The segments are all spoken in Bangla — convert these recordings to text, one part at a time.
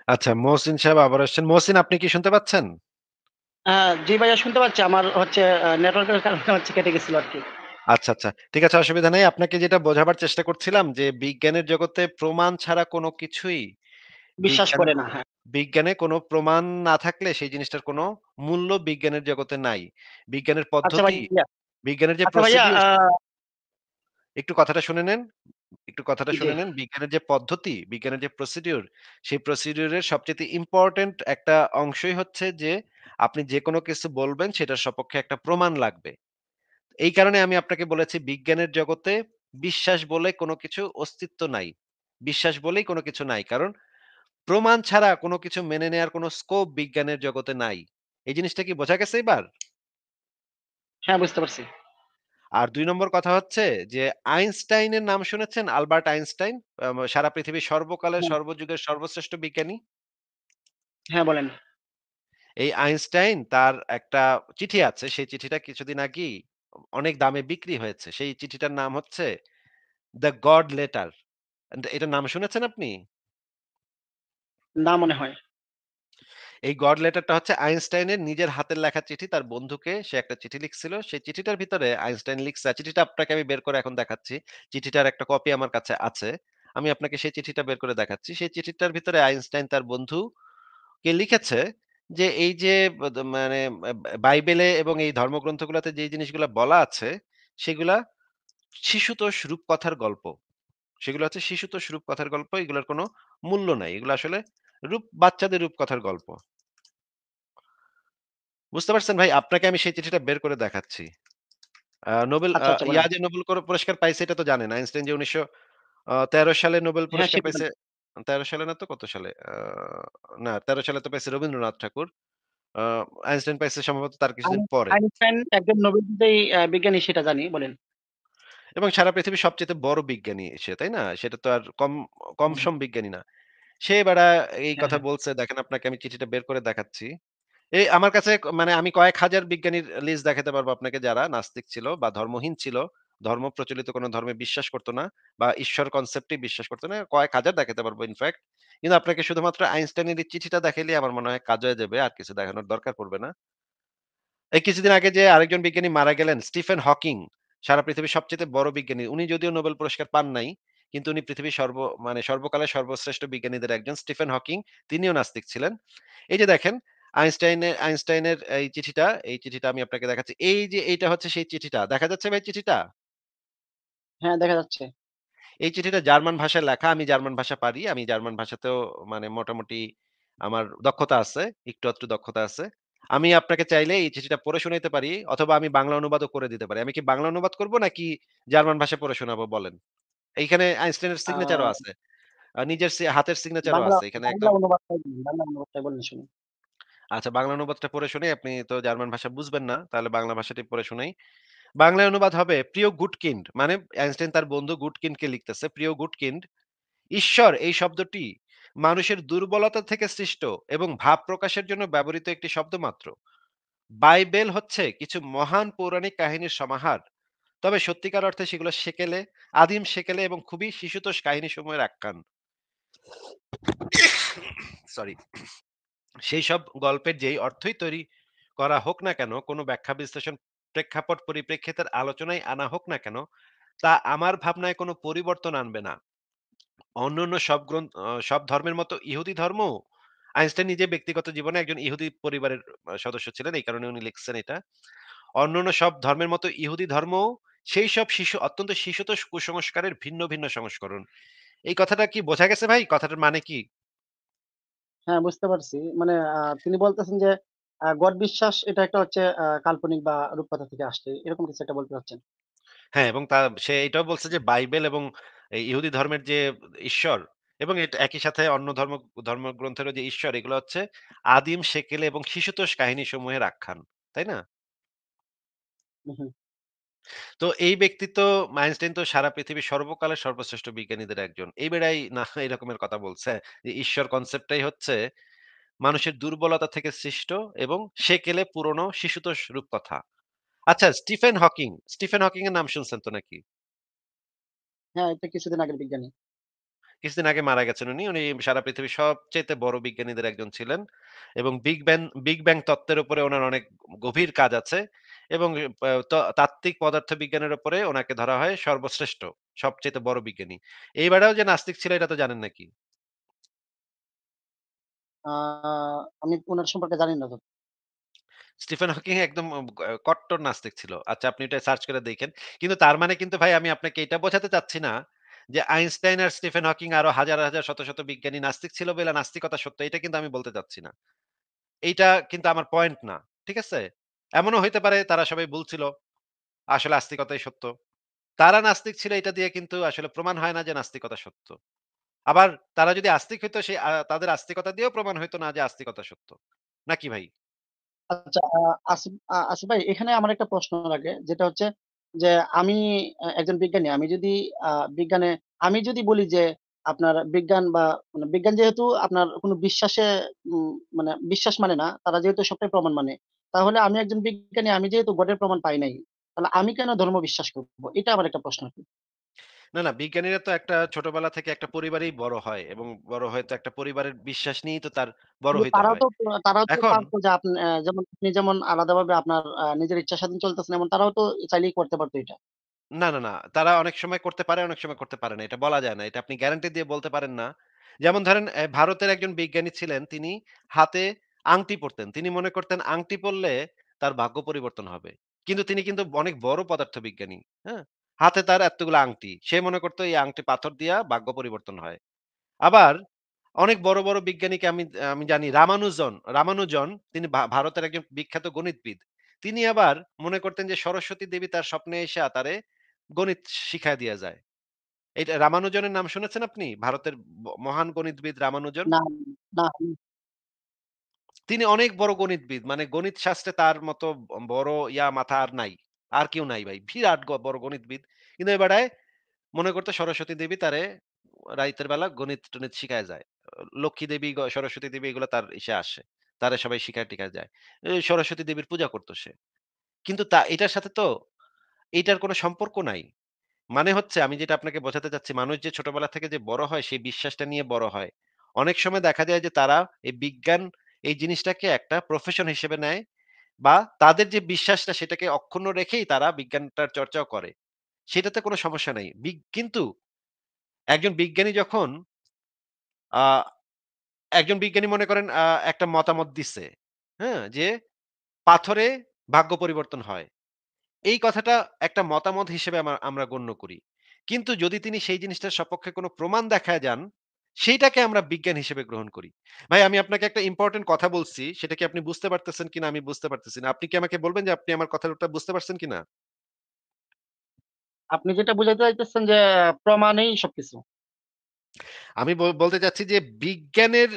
আচ্ছা, মহসিন সাহেব আবার আসছেন। মহসিন আপনি কি শুনতে পাচ্ছেন? আ জি ভাইয়া শুনতে পাচ্ছি। আমার হচ্ছে নেটওয়ার্কের কারণে হচ্ছে কেটে গেছিল আরকি। আচ্ছা, আচ্ছা। ঠিক আছে, অসুবিধা নেই। আপনাকে যেটা বোঝাবার চেষ্টা করছিলাম যে বিজ্ঞানের জগতে প্রমাণ ছাড়া কোনো কিছুই বিশ্বাস বিজ্ঞান করে না। হ্যাঁ। বিজ্ঞানে কোনো প্রমাণ না থাকলে সেই জিনিসটার কোনো মূল্য বিজ্ঞানের জগতে নাই। বিজ্ঞানের আচ্ছা পদ্ধতি, ভাইয়া বিজ্ঞানের যে আচ্ছা ভাইয়া প্রসিডিউর একটু কথাটা শুনে নেন। একটু কথাটা জি। শুনে নেন। বিজ্ঞানের যে পদ্ধতি, বিজ্ঞানের যে প্রসিডিউর, সেই প্রসিডিউর এর সবচাইতে ইম্পোর্টেন্ট একটা অংশই হচ্ছে যে আপনি যেকোনো কিছু বলবেন সেটার সপক্ষে একটা প্রমাণ লাগবে। এই কারণে আমি আপনাকে বলেছি বিজ্ঞানের জগতে বিশ্বাস বলে কোনো কিছু অস্তিত্ব নাই। বিশ্বাস বলেই কোনো কিছু নাই। কারণ প্রমাণ ছাড়া কোনো কিছু মেনে নেয়ার কোনো স্কোপ বিজ্ঞানের জগতে নাই। এই জিনিসটা কি বোঝা গেছে এবার? হ্যাঁ, বুঝতে পারছি। আর ২ নম্বর কথা হচ্ছে যে আইনস্টাইনের নাম শুনেছেন? Albert Einstein? সারা পৃথিবীর সর্বকালের হ্যাঁ, সর্বযুগের সর্বশ্রেষ্ঠ বিজ্ঞানী। হ্যাঁ বলেন। এই আইনস্টাইন তার একটা চিঠি আছে। সেই চিঠিটা কিছুদিন আগেই অনেক দামে বিক্রি হয়েছে। সেই চিঠিটার নাম হচ্ছে 'দ্য গড লেটার'। এটার নাম শুনেছেন আপনি? না মনে হয়। এই গড লেটারটা হচ্ছে আইনস্টাইনের নিজের হাতের লেখা চিঠি। তার বন্ধুকে সে একটা চিঠি লিখছিল। সেই চিঠিটার ভিতরে আইনস্টাইন লিখছে চিঠিটা আপনাকে আমি বের করে এখন দেখাচ্ছি। চিঠিটার একটা কপি আমার কাছে আছে। আমি আপনাকে সেই চিঠিটা বের করে দেখাচ্ছি। সেই চিঠিটার ভিতরে আইনস্টাইন তার বন্ধুকে লিখেছে যে, এই যে মানে বাইবেলে এবং এই ধর্মগ্রন্থগুলাতে যেই জিনিসগুলা বলা আছে, সেগুলা শিশুতোষ রূপকথার গল্প। সেগুলো হচ্ছে শিশুতোষ রূপকথার গল্প। এগুলার কোনো মূল্য নাই। এগুলো আসলে বাচ্চাদের রূপকথার গল্প। বুঝতে পারছেন ভাই? আপনাকে আমি সেই চিঠিটা বের করে দেখাচ্ছি। নোবেল আচ্ছা, আচ্ছা বলেন। ইয়া যে নোবেল পুরস্কার পাইছে এটা তো জানেন। আইনস্টাইন যে ১৯১৩ সালে নোবেল হ্যাঁ, পুরস্কার সেটা পাইছে। জানি। ১৩ সালে না তো কত সালে? না ১৩ সালে তো পাইছে রবীন্দ্রনাথ ঠাকুর। আ আইনস্টাইন পাইছে সম্ভবত তার কিছুদিন পরে। আইনস্টাইন একজন নোবেল বিজয়ী বিজ্ঞানী সেটা জানি। বলেন। এবং সারা পৃথিবীর সবচাইতে বড় বিজ্ঞানী সে, তাই না? সেটা তো আর কম হুম, কম-সম বিজ্ঞানী না। সে বেটা এই হ্যাঁ, কথা হ্যাঁ। বলছে দেখেন আপনাকে আমি চিঠিটা বের করে দেখাচ্ছি। এই আমার কাছে মানে আমি কয়েক হাজার বিজ্ঞানীর লিস্ট দেখাতে পারবো আপনাকে যারা নাস্তিক ছিল বা ধর্মহীন ছিল। ধর্ম প্রচলিত কোন ধর্মে বিশ্বাস করত না বা ঈশ্বর কনসেপ্টই বিশ্বাস করত না। কয়েক হাজার দেখাতে পারবো ইনফেক্ট। কিন্তু আপনাকে শুধুমাত্র আইনস্টাইনের এই চিঠিটা দেখাইলেই আমার মনে হয় কাজ হয়ে যাবে। আর কিছু দেখানোর দরকার পড়বে না। এই কিছুদিন আগে যে আরেকজন বিজ্ঞানী মারা গেলেন স্টিফেন হকিং। সারা পৃথিবীর সবচাইতে বড় বিজ্ঞানী। উনি যদিও নোবেল পুরস্কার পান নাই। কিন্তু উনি পৃথিবীর মানে সর্বকালের সর্বশ্রেষ্ঠ বিজ্ঞানীদের একজন স্টিফেন হকিং। তিনিও নাস্তিক ছিলেন। এই যে দেখেন আইনস্টাইনের এই চিঠিটা আমি আপনাকে দেখাচ্ছি। এই যে এইটা হচ্ছে সেই চিঠিটা। দেখা যাচ্ছে ভাই চিঠিটা? হ্যাঁ, দেখা যাচ্ছে। এই চিঠিটা জার্মান ভাষায় লেখা। আমি জার্মান ভাষা পারি। আমি জার্মান ভাষাতেও মানে মোটামুটি আমার দক্ষতা আছে। একটু আধটু দক্ষতা আছে। আমি আপনাকে চাইলে এই চিঠিটা পড়ে শোনাইতে পারি অথবা আমি বাংলা অনুবাদও করে দিতে পারি। আমি কি বাংলা অনুবাদ করব নাকি জার্মান ভাষায় পড়ে শোনাবো বলেন? এইখানে আইনস্টাইনের আ সিগনেচারও আছে। নিজের হাতের সিগনেচারও বাংলা আছে। এখানে বাংলা একদম অনুবাদটাই বলুন, বাংলা অনুবাদটাই বলেন শুনি। আচ্ছা বাংলা অনুবাদটা পড়ে শোনাই। আপনি তো জার্মান ভাষা বুঝবেন না। তাহলে বাংলা ভাষাটি পড়ে শোনাই। বাংলায় অনুবাদ হবে, "প্রিয় গুটকিন্ড" মানে আইনস্টাইন তার বন্ধু গুটকিন্ডকে লিখতেছে, "প্রিয় গুটকিন্ড, ঈশ্বর এই শব্দটি মানুষের দুর্বলতা থেকে সৃষ্ট এবং ভাব প্রকাশের জন্য ব্যবহৃত একটি শব্দ মাত্র। বাইবেল হচ্ছে কিছু মহান পৌরাণিক কাহিনীর সমাহার। তবে সত্যিকার অর্থে সেগুলো সেকেলে, আদিম সেকেলে এবং খুবই শিশুতোষ কাহিনী সমূহের আখ্যান। সরি। সেই সব গল্পের যেই অর্থই তৈরি করা হোক না কেন, কোনো ব্যাখ্যা বিশ্লেষণ প্রেক্ষাপট পরিপ্রেক্ষিতের আলোচনায় আনা হোক না কেন, তা আমার ভাবনায় কোনো পরিবর্তন আনবে না। অন্যান্য সব ধর্মের মতো ইহুদি ধর্মও আইনস্টাইন নিজে ব্যক্তিগত জীবনে একজন ইহুদি পরিবারের সদস্য ছিলেন। এই কারণে উনি লিখছেন এটা। অন্যান্য সব ধর্মের মতো ইহুদি ধর্মও সেই সব অত্যন্ত শিশুতোষ কুসংস্কারের ভিন্ন, ভিন্ন সংস্করণ। এই কথাটা কি বোঝা গেছে ভাই? কথাটার মানে কি? হ্যাঁ, বুঝতে পারছি। মানে তিনি বলতেছেন যে গড বিশ্বাস এটা একটা হচ্ছে কাল্পনিক বা রূপকথা থেকে আসছে। এরকম কিছু একটা বলতে চাচ্ছেন। হ্যাঁ, এবং সে এটাও বলছে যে বাইবেল এবং এই ইহুদি ধর্মের যে ঈশ্বর এবং একই সাথে অন্য ধর্মগ্রন্থেরও যে ঈশ্বর এগুলো হচ্ছে আদিম, সেকেলে এবং শিশুতোষ কাহিনীসমূহের আখ্যান। তাই না? হু, হু। তো এই ব্যক্তিত্ব আইনস্টাইন তো সারা পৃথিবীর সর্বকালের সর্বশ্রেষ্ঠ বিজ্ঞানীদের একজন। এই বেড়াই না এরকমের কথা বলছে যে ঈশ্বর কনসেপ্টটাই হচ্ছে মানুষের দুর্বলতা থেকে সৃষ্ট এবং সেকেলে পুরনো শিশুতোষ রূপকথা। আচ্ছা স্টিফেন হকিং এর নাম শুনছেন তো নাকি? হ্যাঁ, এটা কিছুদিন আগের বিজ্ঞানী। কিছুদিন আগে মারা গেছেন উনি। উনি সারা পৃথিবীর সবচাইতে বড় বিজ্ঞানীদের একজন ছিলেন এবং বিগ ব্যাং তত্ত্বের উপরে উনার অনেক গভীর কাজ আছে এবং তাত্ত্বিক পদার্থবিজ্ঞানের উপরে উনাকে ধরা হয় সর্বশ্রেষ্ঠ, সবচাইতে বড় বিজ্ঞানী। এই বেড়াও যে নাস্তিক ছিল এটা তো জানেন নাকি? আ আমি উনার সম্পর্কে জানি না তো। স্টিফেন হকিং একদম কট্টর নাস্তিক ছিল। আচ্ছা আপনি এটা সার্চ করে দেখেন। কিন্তু তার মানে কিন্তু ভাই আমি আপনাকে এটা বোঝাতে চাচ্ছি না যে আইনস্টাইন আর স্টিফেন হকিং আরো হাজার, হাজার শত, শত বিজ্ঞানী নাস্তিক ছিল বলে নাস্তিকতা সত্য এটা কিন্তু আমি বলতে চাচ্ছি না। এইটা কিন্তু আমার পয়েন্ট না। ঠিক আছে? এমনও হইতে পারে তারা সবাই ভুল ছিল। আসলে আস্তিকতাই সত্য। তারা নাস্তিক ছিল এটা দিয়ে কিন্তু আসলে প্রমাণ হয় না যে নাস্তিকতা সত্য। আবার তারা যদি আস্তিক হইতো সেই তাদের আস্তিকতা দিয়েও প্রমাণ হইতো না যে আস্তিকতা সত্য। নাকি ভাই? আচ্ছা আসিফ ভাই এখানে আমার একটা প্রশ্ন লাগে যেটা হচ্ছে যে আমি একজন বিজ্ঞানী। আমি যদি আ বিজ্ঞানে আমি যদি বলি যে আপনার বিজ্ঞান বা মানে বিজ্ঞান যেহেতু আপনার কোন বিশ্বাসে মানে বিশ্বাস মানে না, তারা যেহেতু সবটাই প্রমাণ মানে। তাহলে আমি একজন বিজ্ঞানী, আমি যেহেতু গডের প্রমাণ পাই নাই, তাহলে আমি কেন ধর্ম বিশ্বাস করব? এটা আমার একটা প্রশ্ন আরকি। না, না বিজ্ঞানীরা তো একটা ছোটবেলা থেকে একটা পরিবারেই বড় হয় এবং বড় হয়ে তো একটা পরিবারের বিশ্বাস নিয়েই তো তার বড় কিন্তু হইতে হয়। তারাও তো এখন পারতো যে যেমন আপনি যেমন আলাদাভাবে আপনার নিজের ইচ্ছা স্বাধীন চলতেছেন, এমন তারাও তো চাইলেই করতে পারতো এটা। না, না, না। তারা অনেক সময় করতে পারে, অনেক সময় করতে পারে না। এটা বলা যায় না। এটা আপনি গ্যারান্টি দিয়ে বলতে পারেন না। যেমন ধরেন ভারতের একজন বিজ্ঞানী ছিলেন। তিনি হাতে আংটি পরতেন। তিনি মনে করতেন আংটি পরলে তার ভাগ্য পরিবর্তন হবে। কিন্তু তিনি কিন্তু অনেক বড় পদার্থবিজ্ঞানী। হ্যাঁ? হাতে তার এতগুলো আংটি। সে মনে করত এই আংটি পাথর দিয়া ভাগ্য পরিবর্তন হয়। আবার অনেক বড়, বড় বিজ্ঞানীকে আমি আমি জানি রামানুজন তিনি ভারতের একজন বিখ্যাত গণিতবিদ। তিনি আবার মনে করতেন যে সরস্বতী দেবী তার স্বপ্নে এসে তারে গণিত শিখায় দিয়া যায়। এইটা রামানুজনের নাম শুনেছেন আপনি? ভারতের মহান গণিতবিদ রামানুজন। না, না, তিনি অনেক বড় গণিতবিদ। মানে গণিত শাস্ত্রে তার মতো বড় মাথা আর নাই। আর কেউ নাই ভাই। বিরাট বড় গণিতবিদ। কিন্তু এ বেটায় মনে করতো সরস্বতী দেবী তারে রাইতের বেলা গণিত-টনিত শিখায় যায়। লক্ষ্মী দেবী, সরস্বতী দেবী এগুলো তার ইসে আসে। তারে সবাই শিখায়-টিখায় যায়। সরস্বতী দেবীর পূজা করত সে। কিন্তু এটার সাথে তো এইটার কোনো সম্পর্ক নাই। মানে হচ্ছে আমি যেটা আপনাকে বোঝাতে চাচ্ছি, মানুষ যে ছোটবেলা থেকে যে বড় হয় সেই বিশ্বাসটা নিয়ে বড় হয়। অনেক সময় দেখা যায় যে তারা এই বিজ্ঞান এই জিনিসটাকে একটা প্রফেশন হিসেবে নেয় বা তাদের যে বিশ্বাসটা সেটাকে অক্ষুণ্ণ রেখেই তারা বিজ্ঞানটার চর্চাও করে। সেটাতে কোনো সমস্যা নাই। কিন্তু একজন বিজ্ঞানী যখন আ একজন বিজ্ঞানী মনে করেন একটা মতামত দিছে, হ্যাঁ? যে পাথরে ভাগ্য পরিবর্তন হয়। এই কথাটা একটা মতামত হিসেবে আমরা গণ্য করি। কিন্তু যদি তিনি সেই জিনিসটার সপক্ষে কোনো প্রমাণ দেখায় যান, সেইটাকে আমরা বিজ্ঞান হিসেবে গ্রহণ করি। ভাই আমি আপনাকে একটা ইম্পোর্টেন্ট কথা বলছি, সেটা কি আপনি বুঝতে পারতেছেন কিনা আমি বুঝতে পারতেছি না। আপনি কি আমাকে বলবেন যে আপনি আমার কথাটা বুঝতে পারছেন কিনা? আপনি যেটা বুঝাইতে চাইতেছেন যে প্রমাণেই সবকিছু। আমি বলতে চাচ্ছি যে বিজ্ঞানের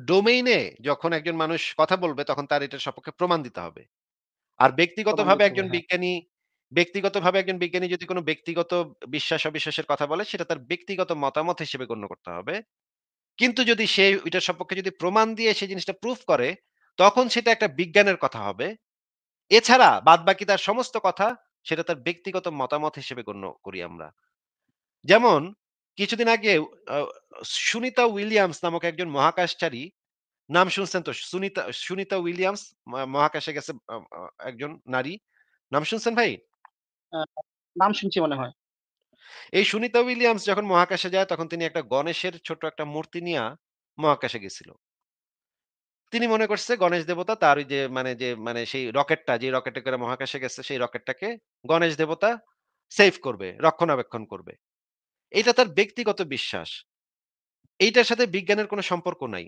ডোমেইনে যখন একজন মানুষ কথা বলবে তখন তার এটার সপক্ষে প্রমাণ দিতে হবে। আর প্রমাণ ব্যক্তিগতভাবে দিতে হবে, একজন হ্যাঁ। বিজ্ঞানী যদি কোনো ব্যক্তিগত বিশ্বাস-অবিশ্বাসের কথা বলে সেটা তার ব্যক্তিগত মতামত হিসেবে গণ্য করতে হবে। কিন্তু যদি সে ওইটার সপক্ষে যদি প্রমাণ দিয়ে সেই জিনিসটা প্রুফ করে, তখন সেটা একটা বিজ্ঞানের কথা হবে। এছাড়া বাদবাকি তার সমস্ত কথা সেটা তার ব্যক্তিগত মতামত হিসেবে গণ্য করি আমরা। যেমন কিছুদিন আগে আ সুনিতা উইলিয়ামস নামক একজন মহাকাশচারী নাম শুনছেন তো? সুনিতা উইলিয়ামস মহাকাশে গেছে আ আ একজন নারী। নাম শুনছেন ভাই? আ নাম শুনছি মনে হয়। এই সুনিতা উইলিয়ামস যখন মহাকাশে যায় তখন তিনি একটা গণেশের ছোট একটা মূর্তি নিয়া মহাকাশে গেছিল। তিনি মনে করছে গণেশ দেবতা তার ওই যে সেই রকেটটা যে রকেটে করে মহাকাশে গেছে সেই রকেটটাকে গণেশ দেবতা সেভ করবে, রক্ষণাবেক্ষণ করবে। এইটা তার ব্যক্তিগত বিশ্বাস। এইটার সাথে বিজ্ঞানের কোনো সম্পর্ক নাই।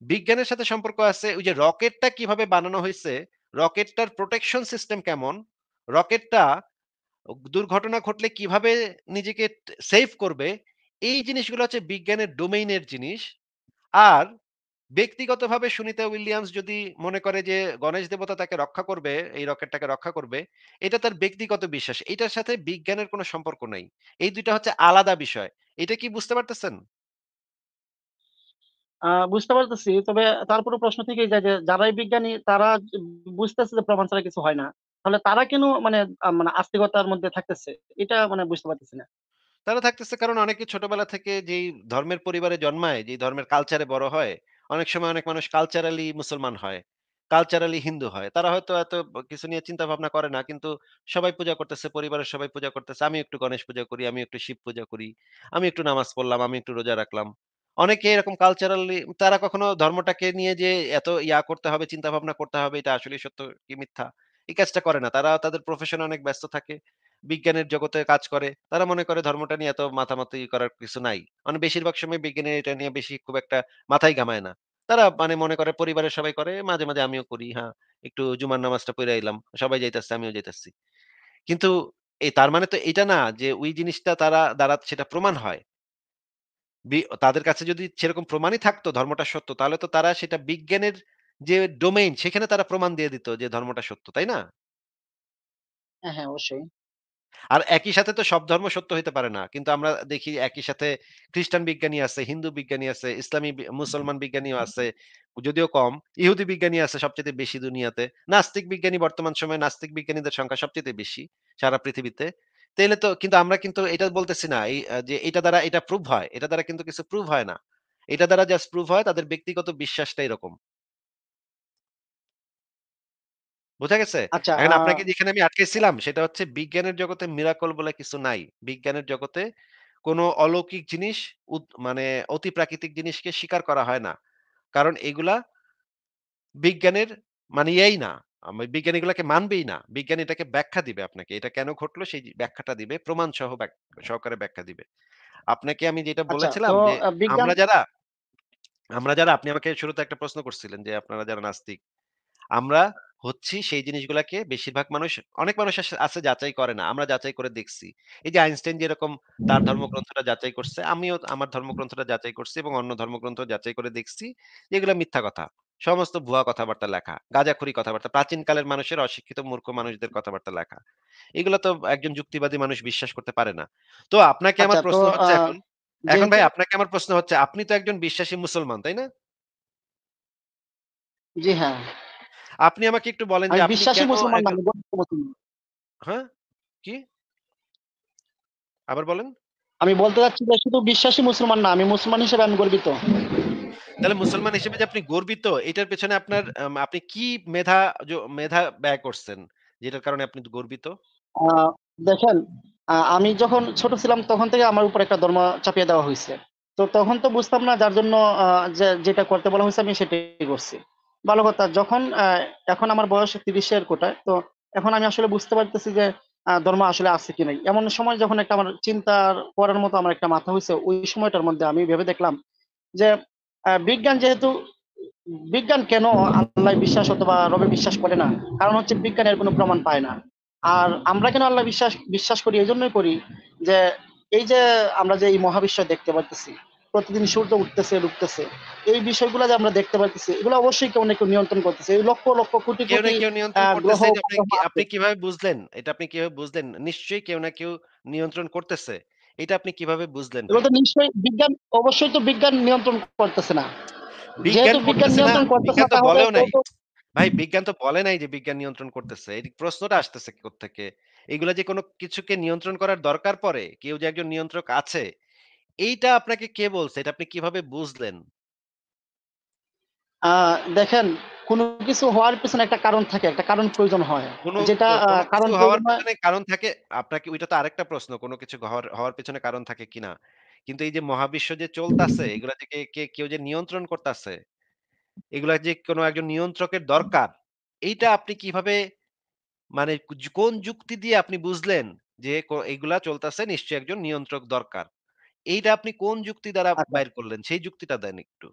বিজ্ঞানের সাথে সম্পর্ক আছে ওই যে রকেটটা কিভাবে বানানো হইছে, রকেটটার প্রোটেকশন সিস্টেম কেমন, রকেটটা দুর্ঘটনা ঘটলে কিভাবে নিজেকে সেভ করবে, এই জিনিসগুলো হচ্ছে বিজ্ঞানের ডোমেইনের জিনিস। আর ব্যক্তিগতভাবে সুনিতা উইলিয়ামস যদি মনে করে যে গণেশ দেবতা তাকে রক্ষা করবে, এই রকেটটাকে রক্ষা করবে, এটা তার ব্যক্তিগত বিশ্বাস। এটার সাথে বিজ্ঞানের কোনো সম্পর্ক নাই। এই ২ টা হচ্ছে আলাদা বিষয়। এটা কি বুঝতে পারতেছেন? বুঝতে পারতেছি। তবে তারপরেও প্রশ্ন থেকেই যায় যে যারাই বিজ্ঞানী তারা বুঝতেছে যে প্রমাণ ছাড়া কিছু হয় না। তাহলে তারা কেন মানে মানে আস্তিকতার মধ্যে থাকতেছে? এটা মানে বুঝতে পারতেছি না। তারা থাকতেছে কারণ অনেকে ছোটবেলা থেকে যেই ধর্মের পরিবারে জন্মায়, যেই ধর্মের কালচারে বড় হয়, অনেক সময় অনেক মানুষ কালচারালি মুসলমান হয়, কালচারালি হিন্দু হয়। তারা হয়তো এত কিছু নিয়ে চিন্তা ভাবনা করে না। কিন্তু সবাই পূজা করতেছে, পরিবারের সবাই পূজা করতেছে। আমি একটু গণেশ পূজা করি, আমি একটু শিব পূজা করি, আমি একটু নামাজ পড়লাম, আমি একটু রোজা রাখলাম। অনেকে এরকম কালচারালি তারা কখনো ধর্মটাকে নিয়ে যে এত করতে হবে, চিন্তা ভাবনা করতে হবে এটা আসলেই সত্য কি মিথ্যা, এই কাজটা করে না। তারা তাদের প্রফেশনে অনেক ব্যস্ত থাকে। বিজ্ঞানের জগতে কাজ করে। তারা মনে করে ধর্মটা নিয়ে এত মাতামাতি করার কিছু নাই। মানে বেশিরভাগ সময় বিজ্ঞানীরা এটা নিয়ে বেশি খুব একটা মাথাই ঘামায় না। তারা মানে মনে করে পরিবারের সবাই করে, মাঝে, মাঝে আমিও করি। হ্যাঁ, একটু জুমার নামাজটা পইড়া আইলাম। সবাই যাইতাছে, আমিও যাইতাছি। কিন্তু তার মানে তো এটা না যে ওই জিনিসটা তারা দ্বারা সেটা প্রমাণ হয়। তাদের কাছে যদি সেরকম প্রমাণই থাকতো ধর্মটা সত্য, তাহলে তো তারা সেটা বিজ্ঞানের যে ডোমেইন সেখানে তারা প্রমাণ দিয়ে দিত যে ধর্মটা সত্য, তাই না? হ্যাঁ, হ্যাঁ, অবশ্যই। আর একই সাথে তো সব ধর্ম সত্য হইতে পারে না। কিন্তু আমরা দেখি একই সাথে খ্রিস্টান বিজ্ঞানী আছে, হিন্দু বিজ্ঞানী আছে, ইসলামী মুসলমান বিজ্ঞানীও আছে। যদিও কম। ইহুদি বিজ্ঞানী আছে সবচাইতে বেশি দুনিয়াতে। নাস্তিক বিজ্ঞানী বর্তমান সময়ে নাস্তিক বিজ্ঞানীদের সংখ্যা সবচাইতে বেশি সারা পৃথিবীতে। তাইলে তো কিন্তু আমরা কিন্তু এটা বলতেছি না যে এটা দ্বারা এটা প্রুভ হয়। এটা দ্বারা কিন্তু কিছু প্রুভ হয় না। এটা দ্বারা জাস্ট প্রুভ হয় তাদের ব্যক্তিগত বিশ্বাসটা এরকম। বুঝা গেছে? আচ্ছা, এখন আপনাকে যেখানে আমি আটকাইছিলাম সেটা হচ্ছে বিজ্ঞানের জগতে মিরাকল বলে কিছু নাই। বিজ্ঞানের জগতে কোন অলৌকিক জিনিস মানে অতিপ্রাকৃতিক জিনিসকে স্বীকার করা হয় না। কারণ এগুলা বিজ্ঞানের মানে না। বিজ্ঞান এগুলাকে মানবেই না। বিজ্ঞান এটাকে ব্যাখ্যা দিবে আপনাকে। এটা কেন ঘটলো সেই ব্যাখ্যাটা দিবে। প্রমাণ সহ সহকারে ব্যাখ্যা দিবে। আপনাকে আমি যেটা আচ্ছা, তো বলেছিলাম যে বিজ্ঞান আমরা যারা আমরা যারা আপনি আমাকে শুরুতে একটা প্রশ্ন করছিলেন যে আপনারা যারা নাস্তিক আমরা হচ্ছি সেই জিনিসগুলাকে বেশিরভাগ মানুষ অনেক মানুষ আছে যাচাই করে না। আমরা যাচাই করে দেখছি। এই যে আইনস্টাইন যেরকম তার ধর্মগ্রন্থটা যাচাই করছে, আমিও আমার ধর্মগ্রন্থটা যাচাই করছি এবং অন্য ধর্মগ্রন্থ যাচাই করে দেখছি যে এগুলা মিথ্যা কথা। সমস্ত ভুয়া কথাবার্তা লেখা, গাঁজাখুরি কথাবার্তা, প্রাচীনকালের মানুষের অশিক্ষিত মূর্খ মানুষদের কথাবার্তা লেখা। এগুলা তো একজন যুক্তিবাদী মানুষ বিশ্বাস করতে পারে না। তো আপনাকে আচ্ছা, আমার তো প্রশ্ন হচ্ছে এখন, এখন যেহেতু ভাই আপনাকে আমার প্রশ্ন হচ্ছে আপনি তো একজন বিশ্বাসী মুসলমান, তাই না? জি, হ্যাঁ। আপনি আমাকে একটু বলেন যে আমি আপনি বিশ্বাসী কেন মুসলমান না, একজন আমি গর্বিত মুসলমান। হ্যাঁ? কি? আবার বলেন? আমি বলতে চাচ্ছি যে শুধু বিশ্বাসী মুসলমান না, আমি মুসলমান হিসেবে আমি গর্বিত। তাহলে মুসলমান হিসেবে যে আপনি গর্বিত, এটার পেছনে আপনার আপনি কি মেধা মেধা ব্যয় করছেন? যেটার কারণে আপনি গর্বিত? আ দেখেন, আমি যখন ছোট ছিলাম তখন থেকে আমার উপর একটা ধর্ম চাপিয়ে দেওয়া হইছে। তো তখন তো বুঝতাম না, যার জন্য যেটা করতে বলা হইছে আমি সেটাই করছি। ভালো কথা, যখন এখন আমার বয়স ৩০ এর কোটায়। তো এখন আমি আসলে বুঝতে পারতেছি যে ধর্ম আসলে আছে কি নাই। এমন সময় যখন একটা আমার চিন্তার করার মতো আমার একটা মাথা হইছে, ওই সময়টার মধ্যে আমি ভেবে দেখলাম যে বিজ্ঞান যেহেতু বিজ্ঞান কেন আল্লাহ বিশ্বাস অথবা রবে বিশ্বাস করে না? কারণ হচ্ছে বিজ্ঞানের কোনো প্রমাণ পায় না। আর আমরা কেন আল্লাহ বিশ্বাস বিশ্বাস করি এজন্যই করি যে এই যে আমরা যে এই মহাবিশ্ব দেখতে পারতেছি, প্রতিদিন সূর্য উঠতেছে, ডুবতেছে। এই বিষয়গুলা যে আমরা দেখতে পারতেছি, এগুলো অবশ্যই কেউ না কেউ নিয়ন্ত্রণ করতেছে। এই লক্ষ, লক্ষ কোটি, কেউ না কোটি কেউ নিয়ন্ত্রণ গ্রহ করতেছে এটা উপগ্রহ আছে। আপনি কিভাবে বুঝলেন? এটা আপনি কিভাবে বুঝলেন? নিশ্চয়ই কেউ না কেউ নিয়ন্ত্রণ করতেছে। এটা আপনি কিভাবে বুঝলেন এগুলো ভাই? তো নিশ্চয়ই বিজ্ঞান, অবশ্যই তো বিজ্ঞান নিয়ন্ত্রণ করতেছে না। যেহেতু বিজ্ঞান বিজ্ঞান করতেছে না, নিয়ন্ত্রণ করতেছে বিজ্ঞান না তো তাহলে বলেও কেউ নাই। তো ভাই বিজ্ঞান তো বলে নাই যে বিজ্ঞান নিয়ন্ত্রণ করতেছে। এই প্রশ্নটা আসতেছে কোত্থেকে? এগুলা যে কোন কিছুকে নিয়ন্ত্রণ করার দরকার পড়ে, কেউ যে একজন নিয়ন্ত্রক আছে, এইটা আপনাকে কে বলছে? এটা আপনি কিভাবে বুঝলেন? আ দেখেন, কোন কিছু হওয়ার পেছনে একটা কারণ থাকে, একটা কারণ প্রয়োজন হয়। যেটা কোন কিছু কারণ হওয়ার প্রয়োজন হয়। পেছনে কারণ থাকে আপনাকে ওইটা তো আরেকটা প্রশ্ন। কোন কিছু হওয়ার পেছনে কারণ থাকে কিনা। কিন্তু এই যে মহাবিশ্ব যে চলতাছে, এগুলা যে কেউ যে নিয়ন্ত্রণ করতাছে, এগুলা যে কোন একজন নিয়ন্ত্রকের দরকার, এইটা আপনি কিভাবে মানে কোন যুক্তি দিয়ে আপনি বুঝলেন যে এগুলা চলতাছে নিশ্চয়ই একজন নিয়ন্ত্রক দরকার। এইটা আপনি কোন যুক্তি দ্বারা আচ্ছা, বাইর করলেন? সেই যুক্তিটা দেন একটু।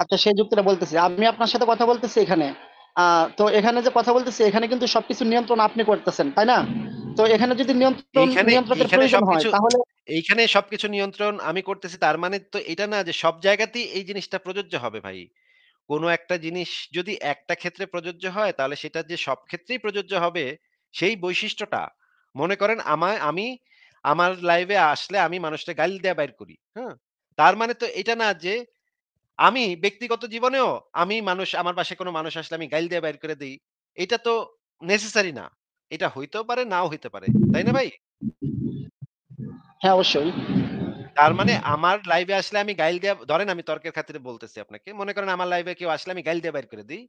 আচ্ছা, সেই যুক্তিটা বলতেছি। আমি আপনার সাথে কথা বলতেছি এখানে। আ তো এখানে যে কথা বলতেছি, এখানে কিন্তু সবকিছু নিয়ন্ত্রণ আপনি করতেছেন, তাই না? তো এখানে যদি এইখানে নিয়ন্ত্রকের এইখানে প্রয়োজন হয় সবকিছু তাহলে এইখানে সবকিছু নিয়ন্ত্রণ আমি করতেছি তার মানে তো এটা না যে সব জায়গাতেই এই জিনিসটা প্রযোজ্য হবে ভাই। কোন একটা জিনিস যদি একটা ক্ষেত্রে প্রযোজ্য হয় তাহলে সেটা যে সব ক্ষেত্রেই প্রযোজ্য হবে সেই বৈশিষ্ট্যটা মনে করেন আমি আমার লাইভে আসলে আমি মানুষটা গালি দেয়া বাইর করি। হ্যাঁ? তার মানে তো এটা না যে আমি ব্যক্তিগত জীবনেও আমি আমার বাসায় কোন মানুষ আসলে আমি গাইল দিয়ে বাইর করে দেই। এটা তো নেসেসারি না। এটা হইতেও পারে, নাও হইতে পারে। তাই না ভাই? হ্যাঁ, অবশ্যই। তার মানে আমার লাইভে আসলে আমি গাইল দিয়া ধরেন আমি তর্কের খাতিরে বলতেছি আপনাকে। মনে করেন আমার লাইভে কেউ আসলে আমি গাইল দিয়ে বাইর করে দেই।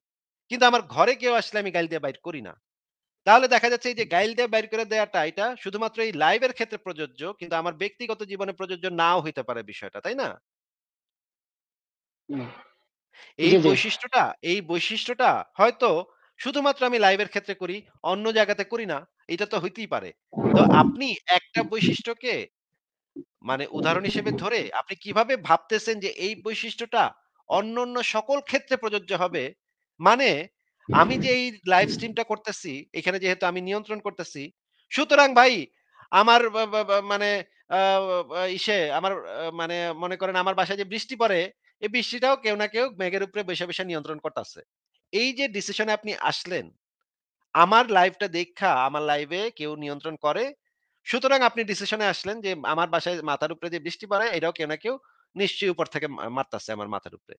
কিন্তু আমার ঘরে কেউ আসলে আমি গাইল দিয়ে বাইর করি না। তাহলে দেখা যাচ্ছে এই যে গাইল দিয়ে বাইর করে দেয়াটা এটা শুধুমাত্র এই লাইভের ক্ষেত্রে প্রযোজ্য। কিন্তু আমার ব্যক্তিগত জীবনে প্রযোজ্য নাও হইতে পারে বিষয়টা। তাই না? হুম। এই জি, জি। বৈশিষ্ট্যটা এই বৈশিষ্ট্যটা হয়তো শুধুমাত্র আমি লাইভের ক্ষেত্রে করি, অন্য জায়গাতে করি না। এটা তো হইতেই পারে। তো আপনি একটা বৈশিষ্ট্যকে মানে উদাহরণ হিসেবে ধরে আপনি কিভাবে ভাবতেছেন যে এই বৈশিষ্ট্যটা অন্যান্য সকল ক্ষেত্রে প্রযোজ্য হবে? মানে আমি যে এই লাইভ স্ট্রিমটা করতেছি, এখানে যেহেতু আমি নিয়ন্ত্রণ করতেছি, সুতরাং ভাই আমার বা বা বা মানে আ আমার মানে মনে করেন আমার বাসায় যে বৃষ্টি পড়ে, এই বৃষ্টিটাও কেউ না কেউ মেঘের উপরে বইসা নিয়ন্ত্রণ করতাছে। এই যে ডিসিশন এ আপনি আসলেন আমার লাইভটা দেইখা আমার লাইভে কেউ নিয়ন্ত্রণ করে। সুতরাং আপনি ডিসিশনে আসলেন যে আমার বাসায় মাথার উপরে যে বৃষ্টি পড়ে এটাও কেউ না কেউ নিশ্চয়ই উপর থেকে মারতাছে আমার মাথার উপরে।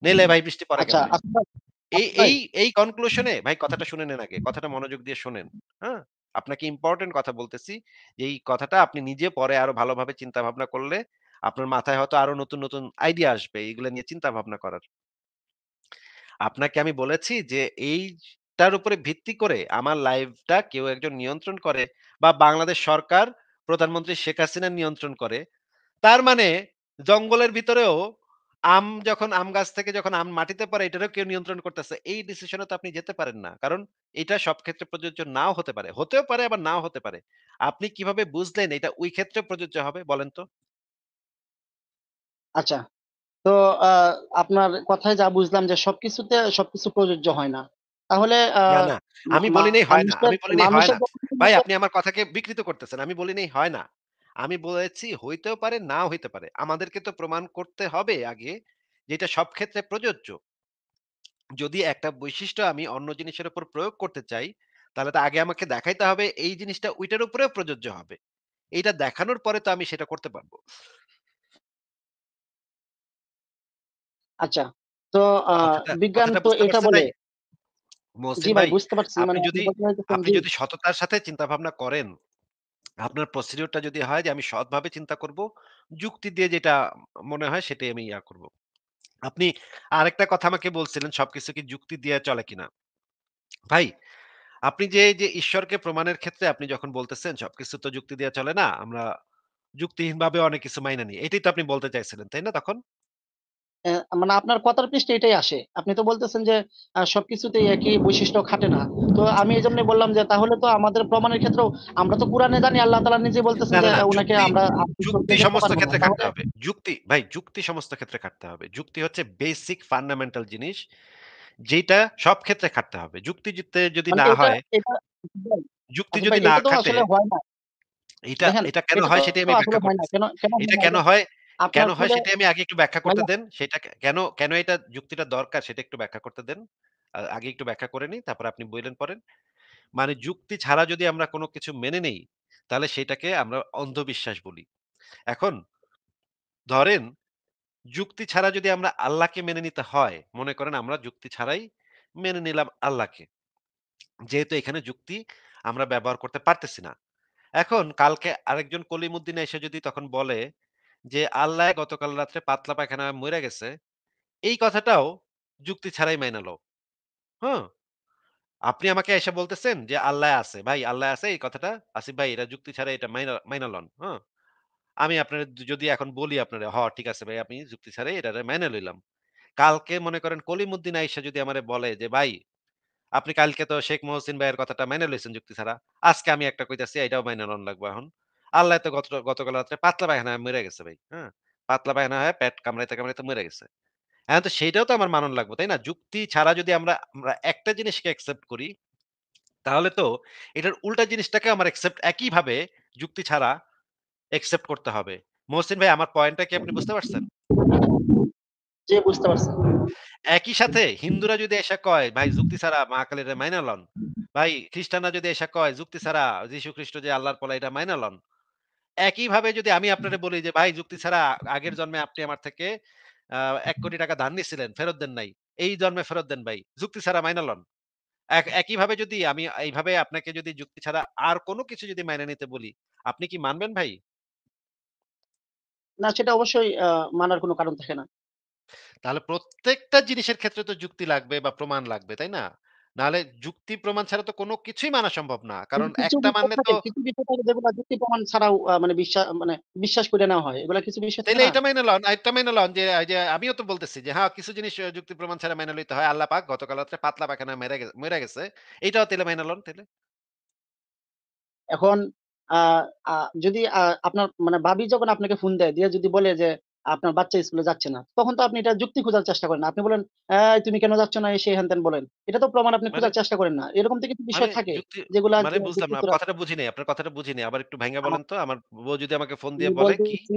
নইলে ভাই বৃষ্টি পড়ে আচ্ছা, কেমনে? আসিফ ভাই, এই আসিফ ভাই, এই এই কনক্লুশন এ ভাই কথাটা শুনে নেন আগে। কথাটা মনোযোগ দিয়ে শোনেন। হ্যাঁ? আপনাকে ইম্পোর্টেন্ট কথা বলতেছি। এই কথাটা আপনি নিজে পরে আরো ভালোভাবে চিন্তা ভাবনা করলে আপনার মাথায় হয়তো আরো নতুন আইডিয়া আসবে এগুলা নিয়ে চিন্তা ভাবনা করার। আপনাকে আমি বলেছি যে এইটার উপরে ভিত্তি করে আমার লাইভটা কেউ একজন নিয়ন্ত্রণ করে বা বাংলাদেশ সরকার প্রধানমন্ত্রী শেখ হাসিনা নিয়ন্ত্রণ করে। তার মানে জঙ্গলের ভিতরেও যখন আম গাছ থেকে যখন আম মাটিতে পড়ে এটারও কেউ নিয়ন্ত্রণ করতেছে। এই ডিসিশনে তো আপনি যেতে পারেন না। কারণ এটা সব ক্ষেত্রে প্রযোজ্য নাও হতে পারে। হতেও পারে আবার নাও হতে পারে। আপনি কিভাবে বুঝলেন এটা ওই ক্ষেত্রে প্রযোজ্য হবে বলেন তো? আচ্ছা। তো আ আপনার কথায় যা বুঝলাম যে সবকিছুতে সবকিছু প্রযোজ্য হয় না। তাহলে না, না। আমি বলি নাই হয় না। মানুষের আমি বলি নাই হয় মানুষের না। যখন ভাই আপনি আমার কথাকে বিকৃত করতেছেন। আমি বলি নাই হয় না। আমি বলেছি হইতেও পারে, নাও হইতে পারে। আমাদেরকে তো প্রমাণ করতে হবে আগে যে এটা সব ক্ষেত্রে প্রযোজ্য। যদি একটা বৈশিষ্ট্য আমি অন্য জিনিসের উপর প্রয়োগ করতে চাই, তাহলে তো আগে আমাকে দেখাইতে হবে এই জিনিসটা ঐটার উপরেও প্রযোজ্য হবে। এইটা দেখানোর পরে তো আমি সেটা করতে পারব। আচ্ছা। তো আ কথাটা বিজ্ঞান কথাটা তো বুঝতে এটা পারছেন বলে ভাই? জি মহসিন ভাই ভাই, বুঝতে পারছি। আপনি মানে আপনি যদি বলতে চাইতেছেন আপনি জি। যদি সততার সাথে চিন্তা ভাবনা করেন আপনার প্রসিডিউর টা যদি হয় যে আমি সৎভাবে চিন্তা করব, যুক্তি দিয়ে যেটা মনে হয় সেটাই আমি করব। আপনি আরেকটা কথা আমাকে বলছিলেন সবকিছু কি যুক্তি দিয়ে চলে কিনা? ভাই, আপনি যে ঈশ্বরকে প্রমাণের ক্ষেত্রে আপনি যখন বলতেছেন সবকিছু তো যুক্তি দিয়ে চলে না। আমরা যুক্তিহীনভাবে অনেক কিছু মাইনা নিই। এটাই তো আপনি বলতে চাইছিলেন, তাই না তখন? অ্যা মানে আপনার কথার পৃষ্ঠে এটাই আসে। আপনি তো বলতেছেন যে সবকিছুতেই একই বৈশিষ্ট্য খাটে না। তো আমি এজন্যই বললাম যে তাহলে তো আমাদের প্রমাণের ক্ষেত্রেও আমরা তো কুরআনে জানি আল্লাহ তাআলা নিজেই বলতেছেন যে না। উনাকে যুক্তি আমরা যুক্তি দেখতে সমস্ত পারব না। ক্ষেত্রে খাটতে তাহলে হবে। যুক্তি সমস্ত ক্ষেত্রে খাটতে হবে। যুক্তি হচ্ছে বেসিক ফান্ডামেন্টাল জিনিস। যেটা সব ক্ষেত্রে খাটতে হবে। যুক্তি যদি মানে না এটা হয়, এটা ভাই, যুক্তি আসিফ ভাই যদি না এটা তো খাটে আসলে হয় না। এটা দেখেন এটা কেন এটা তো হয় সেটাই আমি আসলে ব্যাখ্যা হয় না। করতেছি। কেন কেন হয় এটা না কেন এটা হয় আপনি কেন হয় আসলে সেটাই আমি আগে একটু ব্যাখ্যা ভাই করতে দেন। সেটা কেন এটা যুক্তিটা দরকার সেটা একটু ব্যাখ্যা করতে দেন। আগে একটু ব্যাখ্যা করে নিই, তারপরে আপনি বইলেন পড়েন। মানে যুক্তি ছাড়া যদি আমরা কোন কিছু মেনে নেই, তাহলে সেটাকে আমরা অন্ধবিশ্বাস বলি। এখন ধরেন যুক্তি ছাড়া যদি আমরা আল্লাহকে মেনে নিতে হয়, মনে করেন আমরা যুক্তি ছাড়াই মেনে নিলাম আল্লাহকে। যেহেতু এখানে যুক্তি আমরা ব্যবহার করতে পারতেছি না। এখন কালকে আরেকজন কলিমুদ্দিন এসে যদি তখন বলে যে, "আল্লাহ গতকাল রাত্রে পাতলা পায়খানায় মইরা গেছে।" এই কথাটাও যুক্তি ছাড়াই মাইনা লও। হুম? আপনি আমাকে এসে বলতেছেন যে, "আল্লাহ আছে।" ভাই আল্লাহ আছে এই কথাটা আসিফ ভাই এটা যুক্তি ছাড়া এটা মাইনা মাইনা লন। হ্যাঁ? আমি আপনারে যদি এখন বলি আপনারে, ঠিক আছে ভাই আমি যুক্তি ছাড়াই এটারে মাইনা লইলাম।" কালকে মনে করেন কলিমুদ্দিন আইসা যদি আমারে বলে যে, "ভাই আপনি কালকে তো শেখ মহসিন ভাইয়ের কথাটা মাইনা লইছেন যুক্তি ছাড়া। আজকে আমি একটা কইতাছি এটাও মাইনা লন লাগবো এখন। আল্লাহ তো গতকাল রাত্রে পাতলা পায়খানায় মইরা গেছে ভাই। হ্যাঁ? পাতলা পায়খানা হয়ে পেট কামড়াইতে মইরা গেছে। এখন তো সেইটাও তো আমার মানন লাগবো, তাই না? যুক্তি ছাড়া যদি আমরা একটা জিনিসকে অ্যাকসেপ্ট করি, তাহলে তো এটার উল্টা জিনিসটাকে আমার একইভাবে যুক্তি ছাড়া অ্যাকসেপ্ট করতে হবে। মহসিন ভাই আমার পয়েন্টটা কি আপনি বুঝতে পারছেন? জি বুঝতে পারছি। একই সাথে হিন্দুরা যদি এসে কয়, "ভাই যুক্তি ছাড়া মা কালীরে মাইনা লন।" ভাই খ্রিস্টানরা যদি এসে কয়, "যুক্তি ছাড়া যীশু খ্রিস্ট যে আল্লাহর পোলা এটা মাইনা লন।" একইভাবে যদি আমি আপনারে বলি যে, "ভাই যুক্তি ছাড়া আগের জন্মে আপনি আমার থেকে ৳১,০০,০০,০০০ ধার নিছিলেন, ফেরত দেন নাই। এই জন্মে ফেরত দেন ভাই। যুক্তি ছাড়া মাইনা লন।" একইভাবে যদি আমি এইভাবে আপনাকে যদি যুক্তি ছাড়া আর কোন কিছু যদি মাইনে নিতে বলি, আপনি কি মানবেন ভাই? না সেটা অবশ্যই মানার কোনো কারণ থাকে না। তাহলে প্রত্যেকটা জিনিসের ক্ষেত্রে তো যুক্তি লাগবে বা প্রমাণ লাগবে, তাই না? নাহলে যুক্তি প্রমাণ ছাড়া তো কোনো কিছুই মানা সম্ভব না। কারণ কিন্তু কিছু একটা বিষয় মানলে তো থাকে, কিছু বিষয় থাকে যেগুলা যুক্তি প্রমাণ ছাড়াও মানে মানে বিশ্বাস করে নেওয়া হয়। এগুলা কিছু বিষয় থাকে তাইলে না? এটা মাইনা লন, আরেকটা মাইনা লন যে, এই যে আমিও তো বলতেছি যে, হ্যাঁ, কিছু জিনিস যুক্তি প্রমাণ ছাড়া মাইনা লইতে হয়। আল্লাহ পাক গতকাল রাত্রে পাতলা পায়খানায় মইরা গেছে। এইটাও তাইলে মাইনা লন তাইলে। এখন আ আ যদি আপনার মানে ভাবি যখন আপনাকে ফোন দেয়, দিয়ে যদি বলে যে আপনার বাচ্চা স্কুলে যাচ্ছে না, তখন তো আপনি এটা যুক্তি খোঁজার চেষ্টা করেন না। আপনি বলেন, "এই তুমি কেন যাচ্ছ না?" এই সেই হ্যান-ত্যান বলেন। এটা তো প্রমাণ আপনি মানে খোঁজার চেষ্টা করেন না। এরকম তো কিছু মানে বিষয় থাকে যুক্তি যেগুলা মানে যে বুঝলাম যুক্তি না। ছাড়া কথাটা বুঝি নাই। আপনার কথাটা বুঝি নাই। আবার একটু ভাইঙ্গা আ বলেন তো। আমার বউ যদি আমাকে ফোন আমি দিয়ে বলে কি? বলতেছি